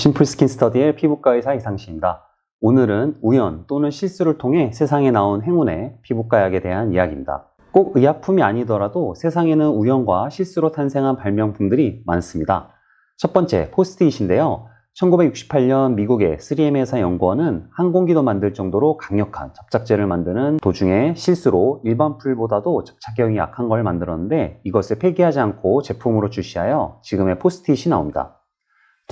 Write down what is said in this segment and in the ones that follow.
심플 스킨 스터디의 피부과 의사 이상식입니다. 오늘은 우연 또는 실수를 통해 세상에 나온 행운의 피부과 약에 대한 이야기입니다. 꼭 의약품이 아니더라도 세상에는 우연과 실수로 탄생한 발명품들이 많습니다. 첫 번째, 포스트잇인데요. 1968년 미국의 3M 회사 연구원은 항공기도 만들 정도로 강력한 접착제를 만드는 도중에 실수로 일반 풀보다도 접착력이 약한 걸 만들었는데 이것을 폐기하지 않고 제품으로 출시하여 지금의 포스트잇이 나옵니다.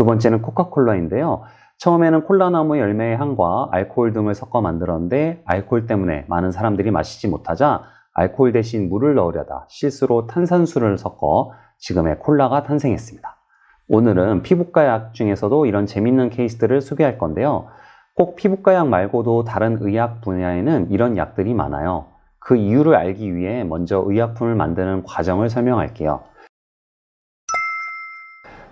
두 번째는 코카콜라인데요. 처음에는 콜라나무 열매의 향과 알코올 등을 섞어 만들었는데 알코올 때문에 많은 사람들이 마시지 못하자 알코올 대신 물을 넣으려다 실수로 탄산수를 섞어 지금의 콜라가 탄생했습니다. 오늘은 피부과 약 중에서도 이런 재밌는 케이스들을 소개할 건데요. 꼭 피부과 약 말고도 다른 의학 분야에는 이런 약들이 많아요. 그 이유를 알기 위해 먼저 의약품을 만드는 과정을 설명할게요.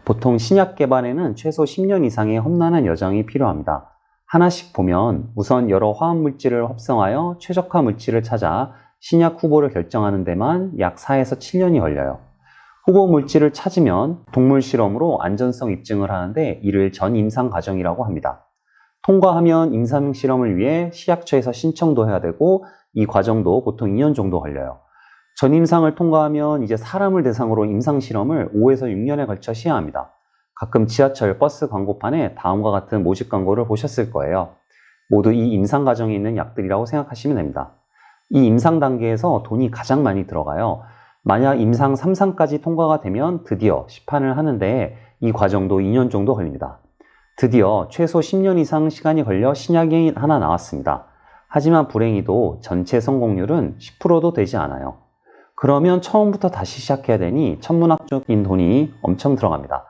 보통 신약 개발에는 최소 10년 이상의 험난한 여정이 필요합니다. 하나씩 보면 우선 여러 화합물질을 합성하여 최적화 물질을 찾아 신약 후보를 결정하는 데만 약 4에서 7년이 걸려요. 후보 물질을 찾으면 동물 실험으로 안전성 입증을 하는데 이를 전임상 과정이라고 합니다. 통과하면 임상 실험을 위해 식약처에서 신청도 해야 되고 이 과정도 보통 2년 정도 걸려요. 전임상을 통과하면 이제 사람을 대상으로 임상 실험을 5에서 6년에 걸쳐 시행합니다. 가끔 지하철, 버스 광고판에 다음과 같은 모집 광고를 보셨을 거예요. 모두 이 임상 과정에 있는 약들이라고 생각하시면 됩니다. 이 임상 단계에서 돈이 가장 많이 들어가요. 만약 임상 3상까지 통과가 되면 드디어 시판을 하는데 이 과정도 2년 정도 걸립니다. 드디어 최소 10년 이상 시간이 걸려 신약이 하나 나왔습니다. 하지만 불행히도 전체 성공률은 10%도 되지 않아요. 그러면 처음부터 다시 시작해야 되니 천문학적인 돈이 엄청 들어갑니다.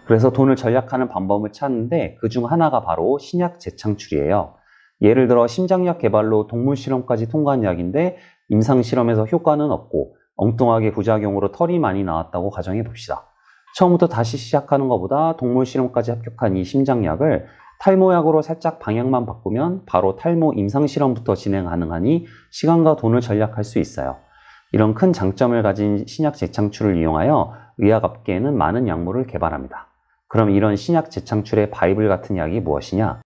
그래서 돈을 절약하는 방법을 찾는데 그중 하나가 바로 신약 재창출이에요. 예를 들어 심장약 개발로 동물 실험까지 통과한 약인데 임상 실험에서 효과는 없고 엉뚱하게 부작용으로 털이 많이 나왔다고 가정해 봅시다. 처음부터 다시 시작하는 것보다 동물 실험까지 합격한 이 심장약을 탈모약으로 살짝 방향만 바꾸면 바로 탈모 임상 실험부터 진행 가능하니 시간과 돈을 절약할 수 있어요. 이런 큰 장점을 가진 신약 재창출을 이용하여 의학업계에는 많은 약물을 개발합니다. 그럼 이런 신약 재창출의 바이블 같은 약이 무엇이냐?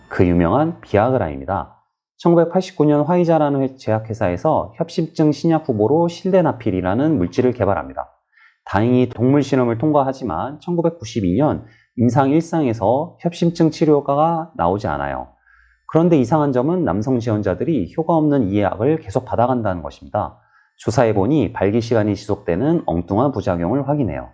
그 유명한 비아그라입니다. 1989년 화이자라는 제약회사에서 협심증 신약 후보로 실데나필이라는 물질을 개발합니다. 다행히 동물 실험을 통과하지만 1992년 임상 1상에서 협심증 치료가 나오지 않아요. 그런데 이상한 점은 남성 지원자들이 효과 없는 이 약을 계속 받아간다는 것입니다. 조사해보니 발기 시간이 지속되는 엉뚱한 부작용을 확인해요.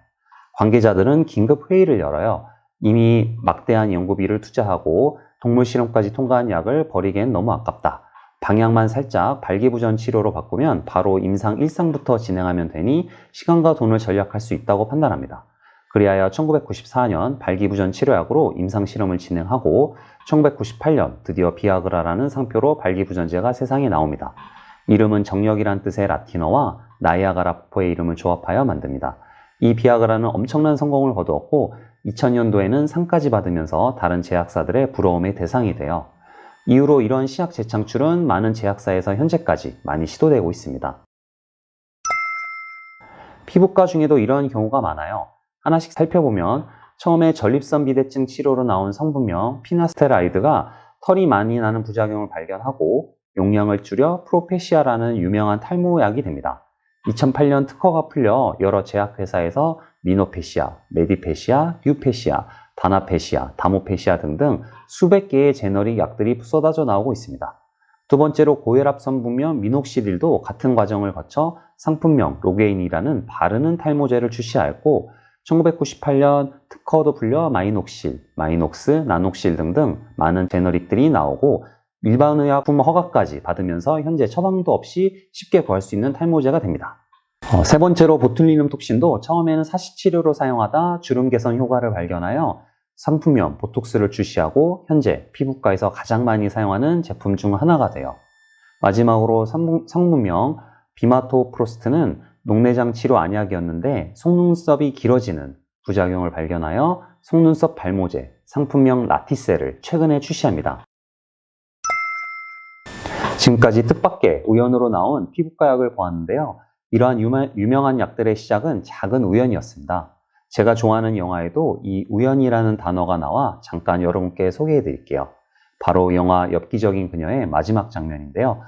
관계자들은 긴급 회의를 열어요. 이미 막대한 연구비를 투자하고 동물 실험까지 통과한 약을 버리기엔 너무 아깝다. 방향만 살짝 발기부전 치료로 바꾸면 바로 임상 1상부터 진행하면 되니 시간과 돈을 절약할 수 있다고 판단합니다. 그리하여 1994년 발기부전 치료약으로 임상 실험을 진행하고 1998년 드디어 비아그라라는 상표로 발기부전제가 세상에 나옵니다. 이름은 정력이란 뜻의 라틴어와 나이아가라 폭포의 이름을 조합하여 만듭니다. 이 비아그라는 엄청난 성공을 거두었고 2000년도에는 상까지 받으면서 다른 제약사들의 부러움의 대상이 돼요. 이후로 이런 신약 재창출은 많은 제약사에서 현재까지 많이 시도되고 있습니다. 피부과 중에도 이런 경우가 많아요. 하나씩 살펴보면 처음에 전립선 비대증 치료로 나온 성분명 피나스테라이드가 털이 많이 나는 부작용을 발견하고 용량을 줄여 프로페시아라는 유명한 탈모약이 됩니다. 2008년 특허가 풀려 여러 제약회사에서 미노페시아, 메디페시아, 유페시아, 다나페시아, 다모페시아 등등 수백 개의 제너릭 약들이 쏟아져 나오고 있습니다. 두 번째로 고혈압 성분명 미녹시딜도 같은 과정을 거쳐 상품명 로게인이라는 바르는 탈모제를 출시하였고 1998년 특허도 풀려 마이녹실, 마이녹스, 나녹실 등등 많은 제너릭들이 나오고 일반 의약품 허가까지 받으면서 현재 처방도 없이 쉽게 구할 수 있는 탈모제가 됩니다. 세 번째로 보툴리눔 톡신도 처음에는 사시치료로 사용하다 주름 개선 효과를 발견하여 상품명 보톡스를 출시하고 현재 피부과에서 가장 많이 사용하는 제품 중 하나가 돼요. 마지막으로 상품명 비마토프로스트는 녹내장 치료 안약이었는데 속눈썹이 길어지는 부작용을 발견하여 속눈썹 발모제 상품명 라티셀을 최근에 출시합니다. 지금까지 뜻밖의 우연으로 나온 피부과 약을 보았는데요. 이러한 유명한 약들의 시작은 작은 우연이었습니다. 제가 좋아하는 영화에도 이 우연이라는 단어가 나와 잠깐 여러분께 소개해 드릴게요. 바로 영화 엽기적인 그녀의 마지막 장면인데요.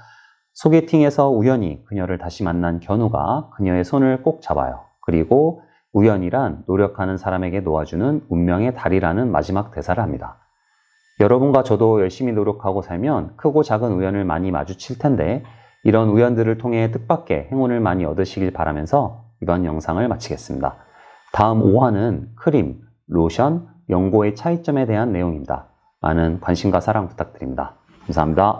소개팅에서 우연히 그녀를 다시 만난 견우가 그녀의 손을 꼭 잡아요. 그리고 우연이란 노력하는 사람에게 놓아주는 운명의 달이라는 마지막 대사를 합니다. 여러분과 저도 열심히 노력하고 살면 크고 작은 우연을 많이 마주칠 텐데 이런 우연들을 통해 뜻밖의 행운을 많이 얻으시길 바라면서 이번 영상을 마치겠습니다. 다음 5화는 크림, 로션, 연고의 차이점에 대한 내용입니다. 많은 관심과 사랑 부탁드립니다. 감사합니다.